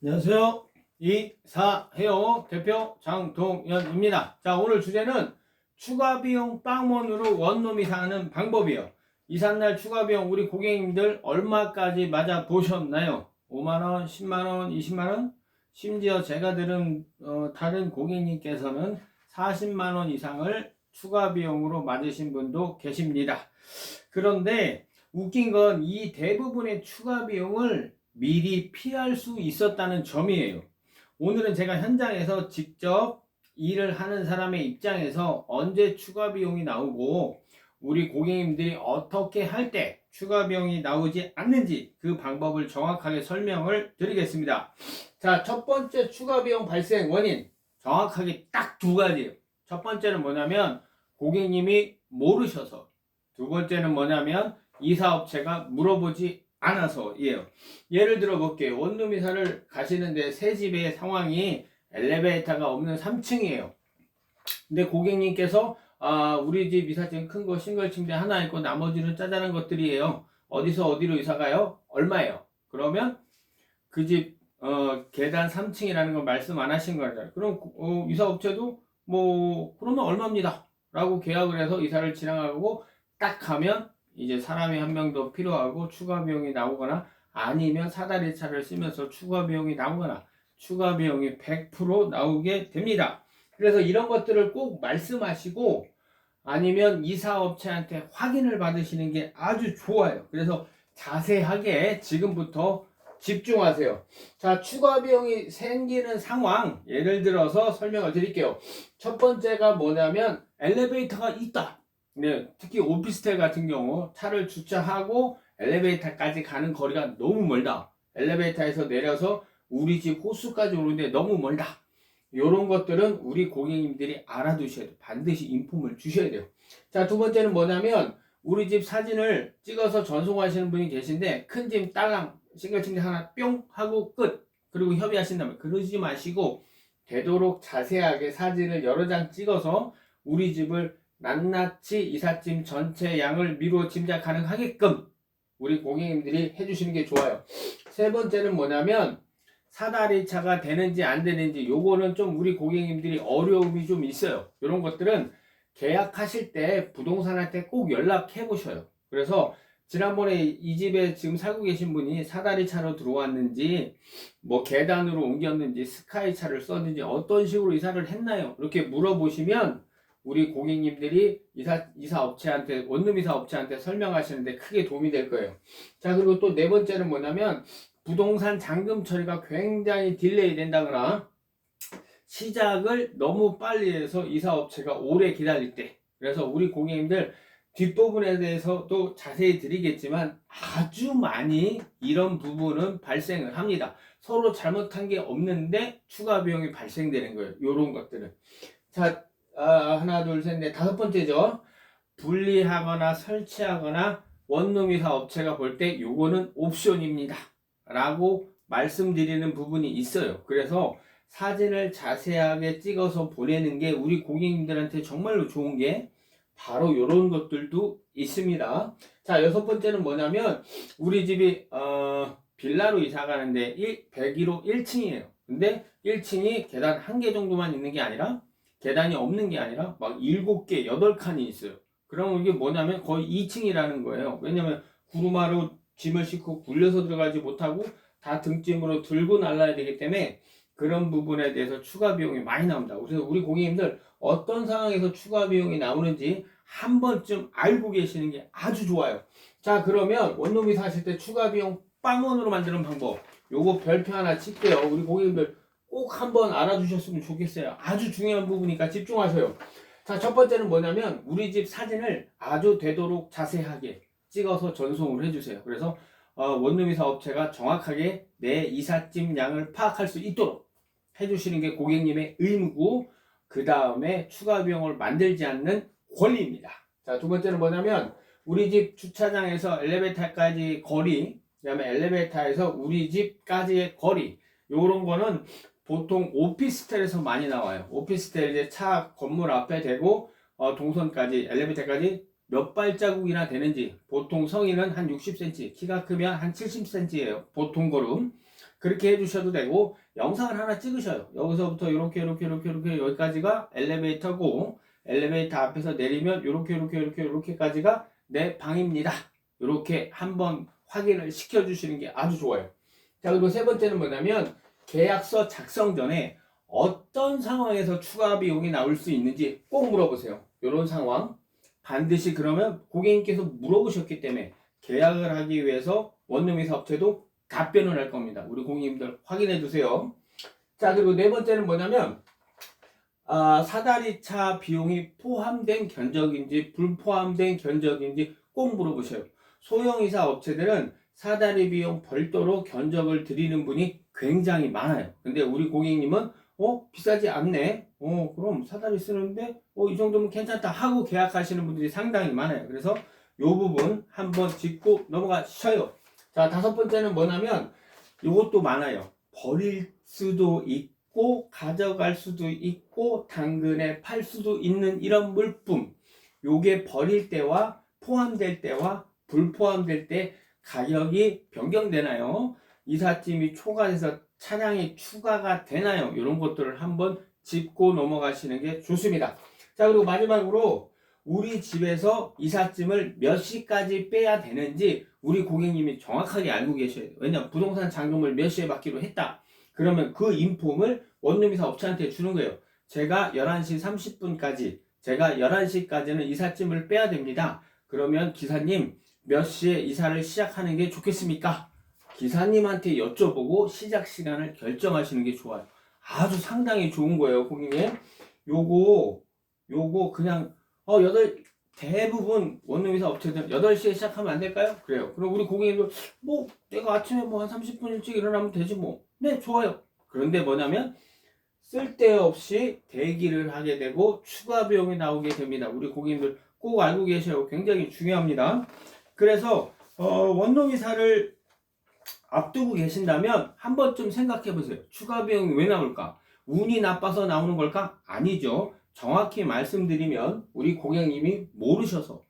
안녕하세요. 이사해요 대표 장동현입니다. 자, 오늘 주제는 추가 비용 빵원으로 원룸이 사는 방법이에요. 이삿날 추가 비용 우리 고객님들 얼마까지 맞아 보셨나요? 5만원, 10만원, 20만원? 심지어 제가 들은 다른 고객님께서는 40만원 이상을 추가 비용으로 맞으신 분도 계십니다. 그런데 웃긴 건 이 대부분의 추가 비용을 미리 피할 수 있었다는 점이에요. 오늘은 제가 현장에서 직접 일을 하는 사람의 입장에서 언제 추가 비용이 나오고 우리 고객님들이 어떻게 할 때 추가 비용이 나오지 않는지 그 방법을 정확하게 설명을 드리겠습니다. 자, 첫 번째 추가 비용 발생 원인 정확하게 딱 두 가지예요. 첫 번째는 뭐냐면 고객님이 모르셔서, 두 번째는 뭐냐면 이사업체가 물어보지 않아서예요. 예를 들어 볼게요. 원룸 이사를 가시는데 새 집의 상황이 엘리베이터가 없는 3층이에요. 근데 고객님께서 우리 집 이삿짐 큰 거 싱글 침대 하나 있고 나머지는 짜잘한 것들이에요. 어디서 어디로 이사 가요? 얼마예요? 그러면 그 집 계단 3층이라는 걸 말씀 안 하신 거잖아요. 그럼 이사업체도 뭐 그러면 얼마입니다 라고 계약을 해서 이사를 진행하고 딱 가면 이제 사람이 한 명 더 필요하고 추가 비용이 나오거나 아니면 사다리 차를 쓰면서 추가 비용이 나오거나 추가 비용이 100% 나오게 됩니다. 그래서 이런 것들을 꼭 말씀하시고 아니면 이사업체한테 확인을 받으시는 게 아주 좋아요. 그래서 자세하게 지금부터 집중하세요. 자, 추가 비용이 생기는 상황 예를 들어서 설명을 드릴게요. 첫 번째가 뭐냐면 엘리베이터가 있다. 네, 특히 오피스텔 같은 경우 차를 주차하고 엘리베이터까지 가는 거리가 너무 멀다. 엘리베이터에서 내려서 우리 집 호수까지 오는데 너무 멀다. 이런 것들은 우리 고객님들이 알아두셔야 돼요. 반드시 인폼을 주셔야 돼요. 자, 두 번째는 뭐냐면 우리 집 사진을 찍어서 전송하시는 분이 계신데 큰 집 딸랑 싱글 침대 하나 뿅 하고 끝. 그리고 협의하신다면 그러지 마시고 되도록 자세하게 사진을 여러 장 찍어서 우리 집을 낱낱이 이삿짐 전체 양을 미루어 짐작 가능하게끔 우리 고객님들이 해주시는 게 좋아요. 세 번째는 뭐냐면 사다리 차가 되는지 안 되는지 요거는 좀 우리 고객님들이 어려움이 좀 있어요. 이런 것들은 계약하실 때 부동산한테 꼭 연락해 보셔요. 그래서 지난번에 이 집에 지금 살고 계신 분이 사다리 차로 들어왔는지 뭐 계단으로 옮겼는지 스카이 차를 썼는지 어떤 식으로 이사를 했나요? 이렇게 물어보시면 우리 고객님들이 이사업체한테 원룸 이사업체한테 설명하시는데 크게 도움이 될 거예요. 자, 그리고 또 네 번째는 뭐냐면 부동산 잔금 처리가 굉장히 딜레이 된다거나 시작을 너무 빨리 해서 이사업체가 오래 기다릴 때, 그래서 우리 고객님들 뒷부분에 대해서도 자세히 드리겠지만 아주 많이 이런 부분은 발생을 합니다. 서로 잘못한 게 없는데 추가 비용이 발생되는 거예요. 이런 것들은. 자, 하나 둘 셋 넷 다섯 번째죠. 분리하거나 설치하거나 원룸 이사 업체가 볼 때 요거는 옵션입니다 라고 말씀드리는 부분이 있어요. 그래서 사진을 자세하게 찍어서 보내는 게 우리 고객님들한테 정말로 좋은 게 바로 이런 것들도 있습니다. 자, 여섯 번째는 뭐냐면 우리 집이 빌라로 이사 가는데 101호 1층이에요. 근데 1층이 계단 한 개 정도만 있는 게 아니라 계단이 없는 게 아니라 막 7개, 8칸이 있어요. 그럼 이게 뭐냐면 거의 2층이라는 거예요. 왜냐면 구루마로 짐을 싣고 굴려서 들어가지 못하고 다 등짐으로 들고 날라야 되기 때문에 그런 부분에 대해서 추가 비용이 많이 나옵니다. 그래서 우리 고객님들 어떤 상황에서 추가 비용이 나오는지 한 번쯤 알고 계시는 게 아주 좋아요. 자, 그러면 원룸이 사실 때 추가 비용 빵원으로 만드는 방법 요거 별표 하나 칠게요. 우리 고객님들 꼭 한번 알아두셨으면 좋겠어요. 아주 중요한 부분이니까 집중하세요. 자, 첫 번째는 뭐냐면 우리 집 사진을 아주 되도록 자세하게 찍어서 전송을 해주세요. 그래서 원룸 이사 업체가 정확하게 내 이삿짐 양을 파악할 수 있도록 해주시는 게 고객님의 의무고, 그 다음에 추가 비용을 만들지 않는 권리입니다. 자, 두 번째는 뭐냐면 우리 집 주차장에서 엘리베이터까지 거리, 그 다음에 엘리베이터에서 우리 집까지의 거리, 요런 거는 보통 오피스텔에서 많이 나와요. 오피스텔 이제 차 건물 앞에 대고 동선까지 엘리베이터까지 몇 발자국이나 되는지, 보통 성인은 한 60cm, 키가 크면 한 70cm예요. 보통 걸음. 그렇게 해주셔도 되고 영상을 하나 찍으셔요. 여기서부터 이렇게 여기까지가 엘리베이터고 엘리베이터 앞에서 내리면 이렇게까지가 내 방입니다. 이렇게 한번 확인을 시켜주시는 게 아주 좋아요. 자, 그리고 세 번째는 뭐냐면 계약서 작성 전에 어떤 상황에서 추가 비용이 나올 수 있는지 꼭 물어보세요. 이런 상황 반드시 그러면 고객님께서 물어보셨기 때문에 계약을 하기 위해서 원룸이사 업체도 답변을 할 겁니다. 우리 고객님들 확인해 주세요. 자, 그리고 네 번째는 뭐냐면 사다리차 비용이 포함된 견적인지 불포함된 견적인지 꼭 물어보셔요. 소형이사 업체들은 사다리 비용 별도로 견적을 드리는 분이 굉장히 많아요. 근데 우리 고객님은 비싸지 않네. 그럼 사다리 쓰는데 이 정도면 괜찮다 하고 계약하시는 분들이 상당히 많아요. 그래서 요 부분 한번 짚고 넘어가셔요. 자, 다섯 번째는 뭐냐면 요것도 많아요. 버릴 수도 있고 가져갈 수도 있고 당근에 팔 수도 있는 이런 물품. 요게 버릴 때와 포함될 때와 불포함될 때 가격이 변경되나요? 이삿짐이 초과해서 차량이 추가가 되나요? 이런 것들을 한번 짚고 넘어가시는 게 좋습니다. 자, 그리고 마지막으로 우리 집에서 이삿짐을 몇 시까지 빼야 되는지 우리 고객님이 정확하게 알고 계셔야 돼요. 왜냐하면 부동산 잔금을 몇 시에 받기로 했다. 그러면 그 인폼을 원룸이사 업체한테 주는 거예요. 제가 11시 30분까지 제가 11시까지는 이삿짐을 빼야 됩니다. 그러면 기사님 몇 시에 이사를 시작하는 게 좋겠습니까? 기사님한테 여쭤보고 시작 시간을 결정하시는 게 좋아요. 아주 상당히 좋은 거예요, 고객님. 요거 그냥 대부분 원룸이사 업체들 8시에 시작하면 안 될까요? 그래요. 그럼 우리 고객님들 내가 아침에 한 30분 일찍 일어나면 되지 뭐. 네, 좋아요. 그런데 뭐냐면 쓸데없이 대기를 하게 되고 추가 비용이 나오게 됩니다. 우리 고객님들 꼭 알고 계셔요. 굉장히 중요합니다. 그래서 원룸이사를 앞두고 계신다면 한 번쯤 생각해 보세요. 추가 비용이 왜 나올까? 운이 나빠서 나오는 걸까? 아니죠. 정확히 말씀드리면 우리 고객님이 모르셔서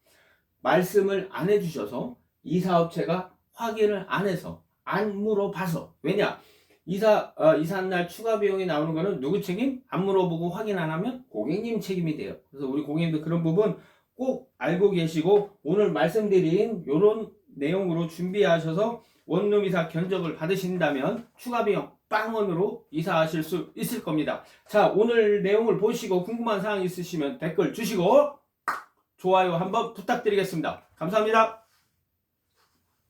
말씀을 안 해주셔서 이사업체가 확인을 안 해서 안 물어봐서. 왜냐? 이삿날 추가 비용이 나오는 거는 누구 책임? 안 물어보고 확인 안 하면 고객님 책임이 돼요. 그래서 우리 고객님들 그런 부분 꼭 알고 계시고 오늘 말씀드린 이런 내용으로 준비하셔서 원룸이사 견적을 받으신다면 추가 비용 빵원으로 이사하실 수 있을 겁니다. 자, 오늘 내용을 보시고 궁금한 사항 있으시면 댓글 주시고 좋아요 한번 부탁드리겠습니다. 감사합니다.